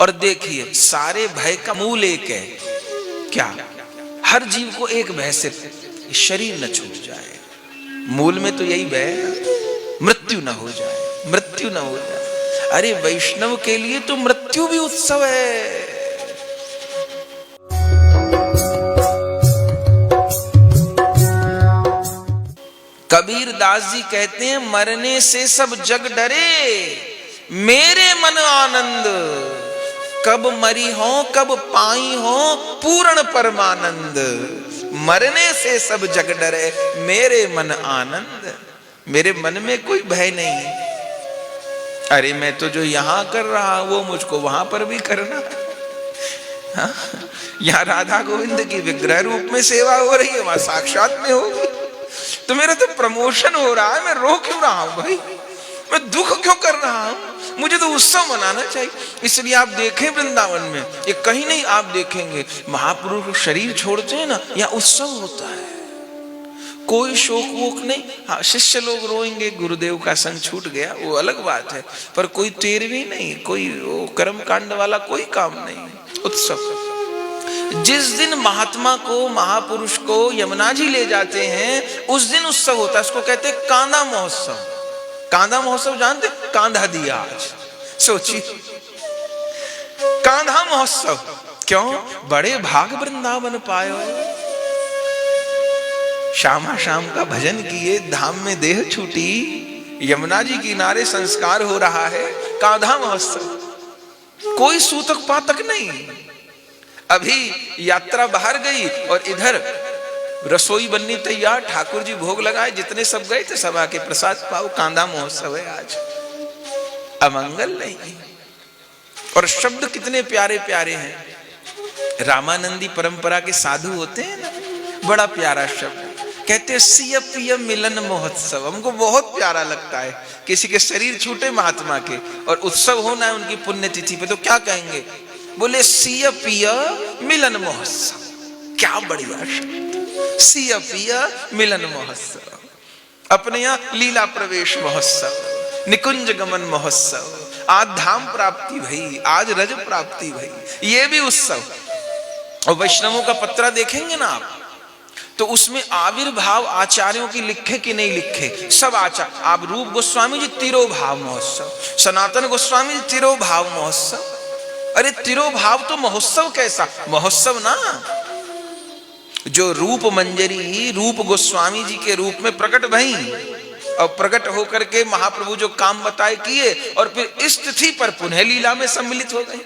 और देखिए सारे भय का मूल एक है, क्या? हर जीव को एक भय से, शरीर न छूट जाए। मूल में तो यही भय है, मृत्यु न हो जाए, मृत्यु न हो जाए। अरे वैष्णव के लिए तो मृत्यु भी उत्सव है। कबीर दास जी कहते हैं, मरने से सब जग डरे, मेरे मन आनंद। कब मरी हो कब पाई हो पूर्ण परमानंद। मरने से सब जग डरे, मेरे मन आनंद। मेरे मन में कोई भय नहीं। अरे मैं तो जो यहां कर रहा हूं वो मुझको वहां पर भी करना। हाँ? यहाँ राधा गोविंद की विग्रह रूप में सेवा हो रही है, वहां साक्षात में होगी। तो मेरा तो प्रमोशन हो रहा है, मैं रो क्यों रहा हूं भाई? मैं दुख क्यों कर रहा हूं? मुझे तो उत्सव मनाना चाहिए। इसलिए आप देखें वृंदावन में, ये कहीं नहीं आप देखेंगे, महापुरुष शरीर छोड़ते हैं ना, यहाँ उत्सव होता है। कोई शोक वोक नहीं। हाँ, शिष्य लोग रोएंगे, गुरुदेव का संग छूट गया, वो अलग बात है, पर कोई तेरवी नहीं, कोई कर्म कांड वाला कोई काम नहीं। उत्सव। जिस दिन महात्मा को, महापुरुष को यमुना जी ले जाते हैं, उस दिन उत्सव होता है। उसको कहते हैं कांधा महोत्सव। कांधा महोत्सव जानते? कांधा दिया आज। सोचिए, कांधा महोत्सव क्यों? बड़े भाग वृंदावन पायो। श्यामा शाम का भजन किए, धाम में देह छूटी, यमुना जी किनारे संस्कार हो रहा है। कांधा महोत्सव। कोई सूतक पातक नहीं। अभी यात्रा बाहर गई और इधर रसोई बननी तैयार, ठाकुर जी भोग लगाए, जितने सब गए थे सब आके प्रसाद पाओ। कांधा महोत्सव है आज, अमंगल नहीं। और शब्द कितने प्यारे प्यारे हैं। रामानंदी परंपरा के साधु होते हैं ना, बड़ा प्यारा शब्द कहते हैं, सिय पिय मिलन महोत्सव। हमको बहुत प्यारा लगता है। किसी के शरीर छूटे महात्मा के और उत्सव होना है उनकी पुण्यतिथि पे, तो क्या कहेंगे? बोले सिय पिय मिलन महोत्सव। क्या बढ़िया शब्द, सिय पिय मिलन महोत्सव। अपने यहाँ लीला प्रवेश महोत्सव, निकुंज गमन महोत्सव, आज धाम प्राप्ति भई, आज रज प्राप्ति भई, ये भी उत्सव। और वैष्णवों का पत्रा देखेंगे ना आप, तो उसमें आविर्भाव आचार्यों की लिखे कि नहीं लिखे, सब आचार्य। आप रूप गोस्वामी जी तिरोभाव महोत्सव, सनातन गोस्वामी जी तिरोभाव महोत्सव। अरे तिरोभाव तो महोत्सव कैसा महोत्सव ना, जो रूप मंजरी रूप गोस्वामी जी के रूप में प्रकट भई और प्रकट होकर के महाप्रभु जो काम बताए किए, और फिर इस तिथि पर पुनः लीला में सम्मिलित हो गए।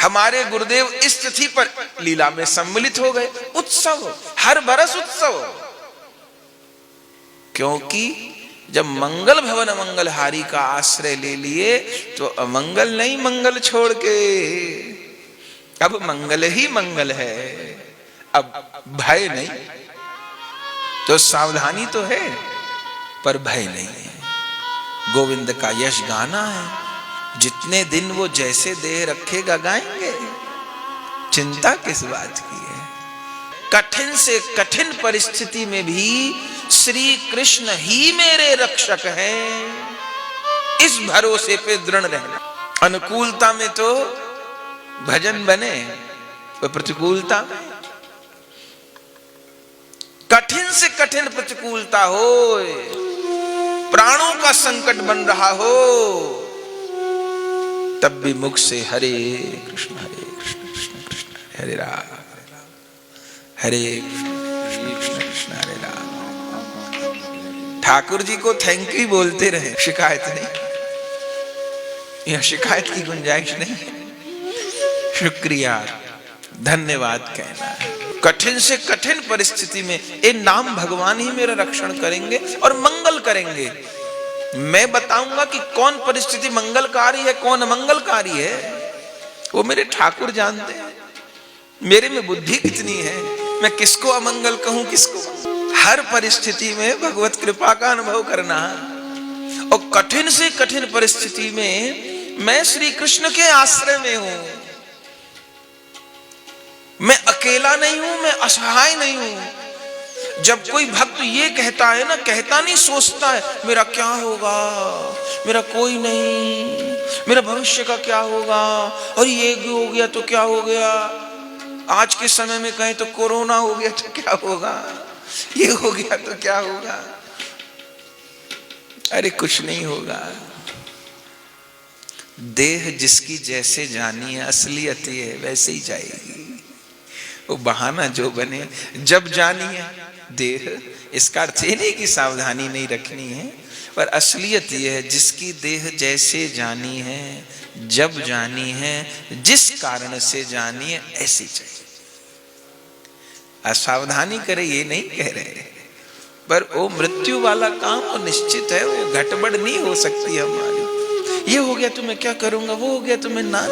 हमारे गुरुदेव इस तिथि पर लीला में सम्मिलित हो गए। उत्सव, हर बरस उत्सव। क्योंकि जब मंगल भवन मंगलहारी का आश्रय ले लिए तो अमंगल नहीं मंगल छोड़ के, अब मंगल ही मंगल है, अब भय नहीं। तो सावधानी तो है पर भय नहीं है। गोविंद का यश गाना है, जितने दिन वो जैसे देह रखेगा गाएंगे, चिंता किस बात की है। कठिन से कठिन परिस्थिति में भी श्री कृष्ण ही मेरे रक्षक हैं, इस भरोसे पे दृढ़ रहना। अनुकूलता में तो भजन बने, और प्रतिकूलता में, कठिन से कठिन प्रतिकूलता हो, प्राणों का संकट बन रहा हो, तब भी मुख से हरे कृष्ण कृष्ण कृष्ण हरे राम, हरे कृष्ण कृष्ण हरे राम। ठाकुर जी को थैंक यू बोलते रहे, शिकायत नहीं। यह शिकायत की गुंजाइश नहीं है, शुक्रिया धन्यवाद कहना है। कठिन से कठिन परिस्थिति में ये नाम भगवान ही मेरा रक्षण करेंगे और मंगल करेंगे। मैं बताऊंगा कि कौन परिस्थिति मंगलकारी है, कौन अमंगलकारी है, वो मेरे ठाकुर जानते हैं। मेरे में बुद्धि कितनी है, मैं किसको अमंगल कहूं, किसको। हर परिस्थिति में भगवत कृपा का अनुभव करना, और कठिन से कठिन परिस्थिति में मैं श्री कृष्ण के आश्रय में हूं। मैं अकेला नहीं हूं, मैं असहाय नहीं हूं। जब कोई भक्त ये कहता है ना, कहता नहीं सोचता है मेरा क्या होगा, मेरा कोई नहीं, मेरा भविष्य का क्या होगा, और ये हो गया तो क्या हो गया, आज के समय में कहें तो कोरोना हो गया तो क्या होगा, ये हो गया तो क्या होगा। अरे कुछ नहीं होगा। देह जिसकी जैसे जानी है, असलियत ये है वैसे ही जाएगी। वो बहाना जो बने, जब जानी है देह, इसका अर्थ ये नहीं कि सावधानी नहीं रखनी है, पर असलियत ये है जिसकी देह जैसे जानी है, जब जानी है, जिस कारण से जानी है, ऐसी चाहिए। असावधानी करे ये नहीं कह रहे, पर वो मृत्यु वाला काम वो निश्चित है, वो घटबड़ नहीं हो सकती हमारी। ये हो गया तो मैं क्या करूंगा, वो हो गया तो मैं ना।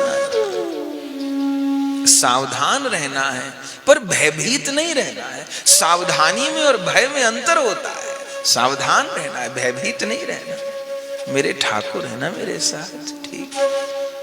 सावधान रहना है पर भयभीत नहीं रहना है। सावधानी में और भय में अंतर होता है। सावधान रहना है, भयभीत नहीं रहना। मेरे ठाकुर है ना मेरे साथ, ठीक है।